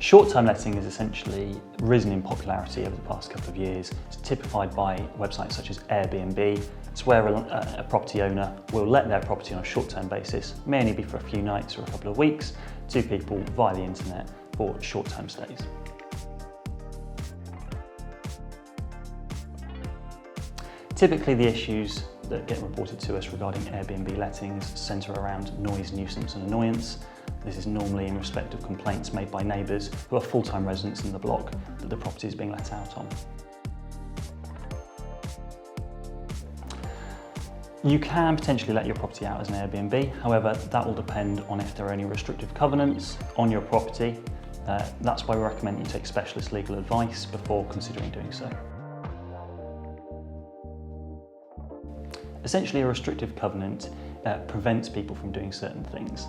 Short-term letting has essentially risen in popularity over the past couple of years. It's typified by websites such as AirBnb. It's where a property owner will let their property on a short-term basis, may only be for a few nights or a couple of weeks, to people via the internet for short-term stays. Typically, the issues that get reported to us regarding Airbnb lettings centre around noise, nuisance and annoyance. This is normally in respect of complaints made by neighbours who are full-time residents in the block that the property is being let out on. You can potentially let your property out as an Airbnb, however that will depend on if there are any restrictive covenants on your property. That's why we recommend you take specialist legal advice before considering doing so. Essentially, a restrictive covenant prevents people from doing certain things.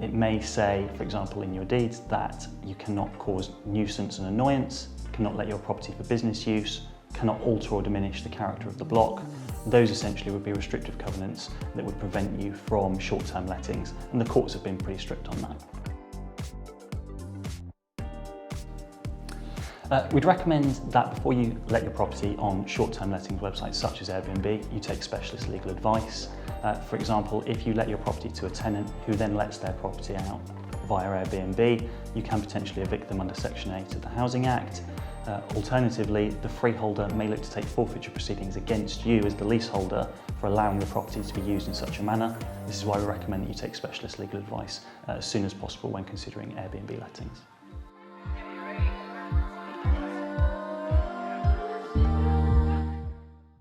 It may say, for example, in your deeds that you cannot cause nuisance and annoyance, cannot let your property for business use, cannot alter or diminish the character of the block. Those essentially would be restrictive covenants that would prevent you from short-term lettings, and the courts have been pretty strict on that. We'd recommend that before you let your property on short-term lettings websites such as Airbnb, you take specialist legal advice. For example, if you let your property to a tenant who then lets their property out via Airbnb, you can potentially evict them under Section 8 of the Housing Act. Alternatively, the freeholder may look to take forfeiture proceedings against you as the leaseholder for allowing the property to be used in such a manner. This is why we recommend that you take specialist legal advice as soon as possible when considering Airbnb lettings.